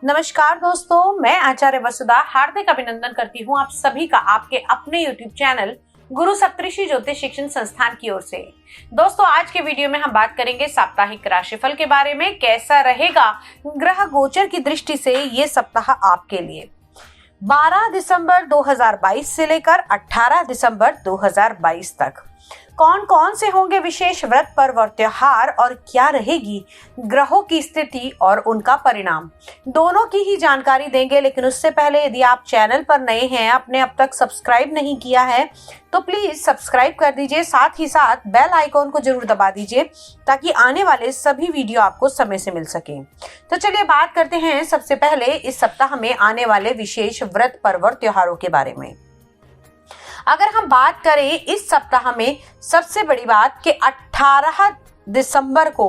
नमस्कार दोस्तों, मैं आचार्य वसुधा हार्दिक अभिनंदन करती हूँ आप सभी का आपके अपने YouTube चैनल गुरु सप्तऋषि ज्योतिष शिक्षण संस्थान की ओर से। दोस्तों, आज के वीडियो में हम बात करेंगे साप्ताहिक राशिफल के बारे में। कैसा रहेगा ग्रह गोचर की दृष्टि से ये सप्ताह आपके लिए 12 दिसंबर 2022 से लेकर 18 दिसंबर 2022 तक कौन कौन से होंगे विशेष व्रत पर्व और त्योहार, और क्या रहेगी ग्रहों की स्थिति और उनका परिणाम, दोनों की ही जानकारी देंगे। लेकिन उससे पहले यदि आप चैनल पर नए हैं, आपने अब तक सब्सक्राइब नहीं किया है तो प्लीज सब्सक्राइब कर दीजिए, साथ ही साथ बेल आइकॉन को जरूर दबा दीजिए ताकि आने वाले सभी वीडियो आपको समय से मिल सके। तो चलिए बात करते हैं सबसे पहले इस सप्ताह में आने वाले विशेष व्रत पर्व और त्योहारों के बारे में। अगर हम बात करें इस सप्ताह में सबसे बड़ी बात कि 18 दिसंबर को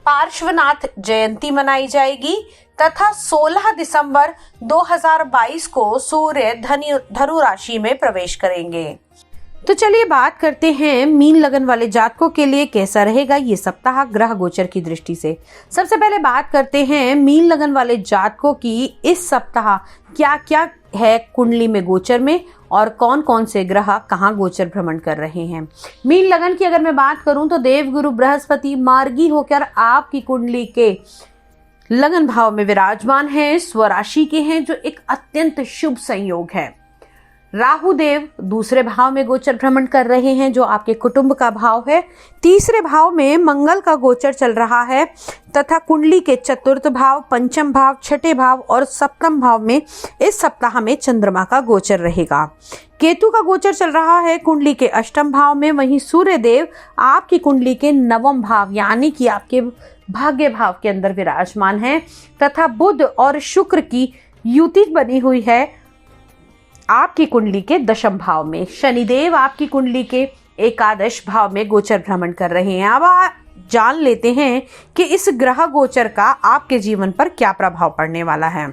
पार्श्वनाथ जयंती मनाई जाएगी तथा 16 दिसंबर 2022 को सूर्य धनु राशि में प्रवेश करेंगे। तो चलिए बात करते हैं मीन लगन वाले जातकों के लिए कैसा रहेगा ये सप्ताह ग्रह गोचर की दृष्टि से। सबसे पहले बात करते हैं मीन लगन वाले जातकों की इस सप्ताह क्या क्या है कुंडली में गोचर में और कौन कौन से ग्रह कहाँ गोचर भ्रमण कर रहे हैं। मीन लगन की अगर मैं बात करूं तो देवगुरु बृहस्पति मार्गी होकर आपकी कुंडली के लगन भाव में विराजमान है, स्वराशि के हैं, जो एक अत्यंत शुभ संयोग है। राहु देव दूसरे भाव में गोचर भ्रमण कर रहे हैं जो आपके कुटुंब का भाव है। तीसरे भाव में मंगल का गोचर चल रहा है तथा कुंडली के चतुर्थ भाव, पंचम भाव, छठे भाव और सप्तम भाव में इस सप्ताह में चंद्रमा का गोचर रहेगा। केतु का गोचर चल रहा है कुंडली के अष्टम भाव में। वहीं सूर्य देव आपकी कुंडली के नवम भाव यानी कि आपके भाग्य भाव के अंदर विराजमान है तथा बुध और शुक्र की युति बनी हुई है आपकी कुंडली के दशम भाव में। शनिदेव आपकी कुंडली के एकादश भाव में गोचर भ्रमण कर रहे हैं। अब जान लेते हैं कि इस ग्रह गोचर का आपके जीवन पर क्या प्रभाव पड़ने वाला है।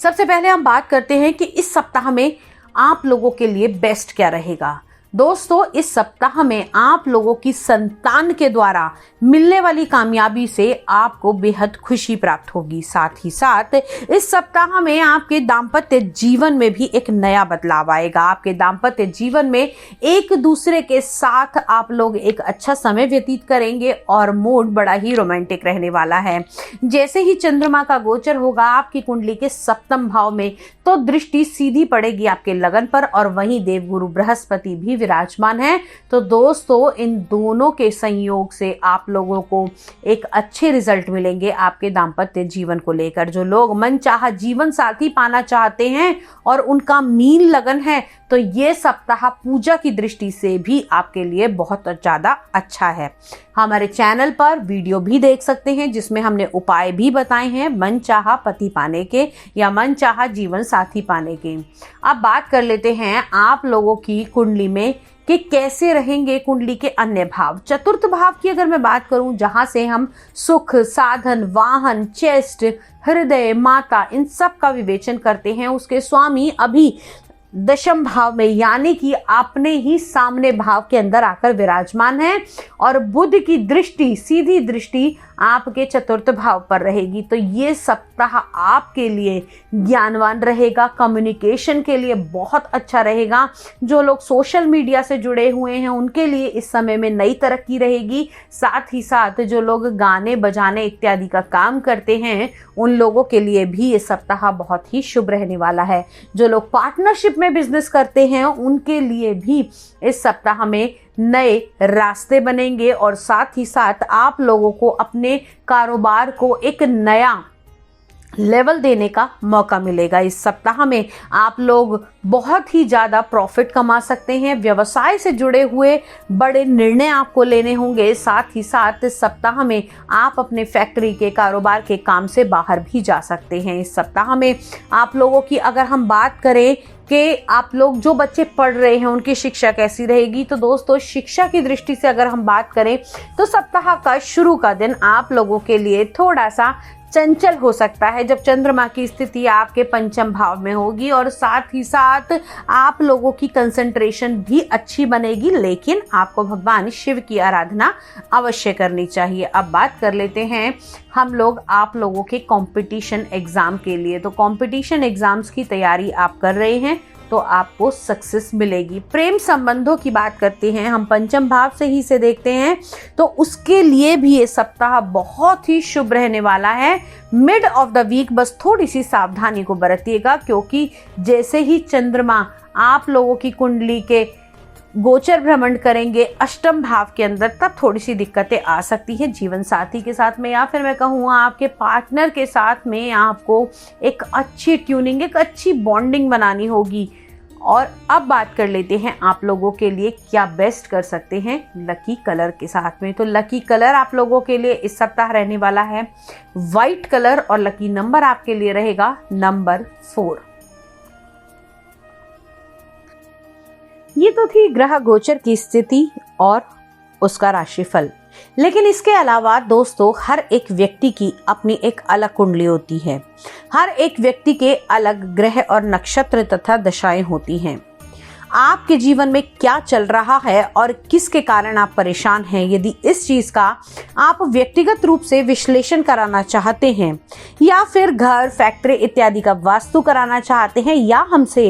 सबसे पहले हम बात करते हैं कि इस सप्ताह में आप लोगों के लिए बेस्ट क्या रहेगा। दोस्तों, इस सप्ताह में आप लोगों की संतान के द्वारा मिलने वाली कामयाबी से आपको बेहद खुशी प्राप्त होगी। साथ ही साथ इस सप्ताह में आपके दाम्पत्य जीवन में भी एक नया बदलाव आएगा। आपके दाम्पत्य जीवन में एक दूसरे के साथ आप लोग एक अच्छा समय व्यतीत करेंगे और मूड बड़ा ही रोमांटिक रहने वाला है। जैसे ही चंद्रमा का गोचर होगा आपकी कुंडली के सप्तम भाव में तो दृष्टि सीधी पड़ेगी आपके लगन पर और वहीं देवगुरु बृहस्पति भी विराजमान है। तो दोस्तों, इन दोनों के संयोग से आप लोगों को एक अच्छे रिजल्ट मिलेंगे आपके दाम्पत्य जीवन को लेकर। जो लोग मनचाहा जीवन साथी पाना चाहते हैं और उनका मीन लगन है तो ये सप्ताह पूजा की दृष्टि से भी आपके लिए बहुत ज़्यादा अच्छा है। हमारे चैनल पर वीडियो भी देख सकते हैं जिसमें हमने उपाय भी बताए हैं मनचाहा पति पाने के या मनचाहा जीवन साथी पाने के। अब बात कर लेते हैं आप लोगों की कुंडली में कि कैसे रहेंगे कुंडली के अन्य भाव। चतुर्थ भाव की अगर मैं बात करूं जहां से हम सुख, साधन, वाहन, चेस्ट, हृदय, माता इन सब का विवेचन करते हैं, उसके स्वामी अभी दशम भाव में यानी कि अपने ही सामने भाव के अंदर आकर विराजमान है और बुध की दृष्टि, सीधी दृष्टि आपके चतुर्थ भाव पर रहेगी। तो ये सप्ताह आपके लिए ज्ञानवान रहेगा, कम्युनिकेशन के लिए बहुत अच्छा रहेगा। जो लोग सोशल मीडिया से जुड़े हुए हैं उनके लिए इस समय में नई तरक्की रहेगी। साथ ही साथ जो लोग गाने बजाने इत्यादि का काम करते हैं उन लोगों के लिए भी ये सप्ताह बहुत ही शुभ रहने वाला है। जो लोग पार्टनरशिप में बिजनेस करते हैं उनके लिए भी इस सप्ताह में नए रास्ते बनेंगे और साथ ही साथ आप लोगों को अपने कारोबार को एक नया लेवल देने का मौका मिलेगा। इस सप्ताह में आप लोग बहुत ही ज़्यादा प्रॉफिट कमा सकते हैं। व्यवसाय से जुड़े हुए बड़े निर्णय आपको लेने होंगे। साथ ही साथ इस सप्ताह में आप अपने फैक्ट्री के कारोबार के काम से बाहर भी जा सकते हैं। इस सप्ताह में आप लोगों की अगर हम बात करें कि आप लोग जो बच्चे पढ़ रहे हैं उनकी शिक्षा कैसी रहेगी, तो दोस्तों शिक्षा की दृष्टि से अगर हम बात करें तो सप्ताह का शुरू का दिन आप लोगों के लिए थोड़ा सा चंचल हो सकता है जब चंद्रमा की स्थिति आपके पंचम भाव में होगी, और साथ ही साथ आप लोगों की कंसंट्रेशन भी अच्छी बनेगी, लेकिन आपको भगवान शिव की आराधना अवश्य करनी चाहिए। अब बात कर लेते हैं हम लोग आप लोगों के कंपटीशन एग्ज़ाम के लिए। तो कंपटीशन एग्ज़ाम्स की तैयारी आप कर रहे हैं तो आपको सक्सेस मिलेगी। प्रेम संबंधों की बात करते हैं हम, पंचम भाव से ही से देखते हैं, तो उसके लिए भी ये सप्ताह बहुत ही शुभ रहने वाला है। मिड ऑफ द वीक बस थोड़ी सी सावधानी को बरतिएगा, क्योंकि जैसे ही चंद्रमा आप लोगों की कुंडली के गोचर भ्रमण करेंगे अष्टम भाव के अंदर, तब थोड़ी सी दिक्कतें आ सकती है जीवन साथी के साथ में, या फिर मैं कहूँगा आपके पार्टनर के साथ में आपको एक अच्छी ट्यूनिंग, एक अच्छी बॉन्डिंग बनानी होगी। और अब बात कर लेते हैं आप लोगों के लिए क्या बेस्ट कर सकते हैं लकी कलर के साथ में। तो लकी कलर आप लोगों के लिए इस सप्ताह रहने वाला है वाइट कलर, और लकी नंबर आपके लिए रहेगा नंबर 4। ये तो थी ग्रह गोचर की स्थिति और उसका राशिफल, लेकिन इसके अलावा दोस्तों हर एक व्यक्ति की अपनी एक अलग कुंडली होती है। हर एक व्यक्ति के अलग ग्रह और नक्षत्र तथा दशाएं होती हैं। आपके जीवन में क्या चल रहा है और किसके कारण आप परेशान हैं, यदि इस चीज़ का आप व्यक्तिगत रूप से विश्लेषण कराना चाहते हैं, या फिर घर, फैक्ट्री इत्यादि का वास्तु कराना चाहते हैं, या हमसे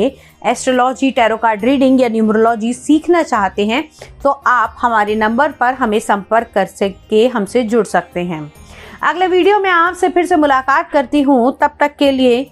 एस्ट्रोलॉजी, टैरो कार्ड रीडिंग या न्यूमरोलॉजी सीखना चाहते हैं, तो आप हमारे नंबर पर हमें संपर्क कर सके हमसे जुड़ सकते हैं। अगले वीडियो में आपसे फिर से मुलाकात करती हूँ, तब तक के लिए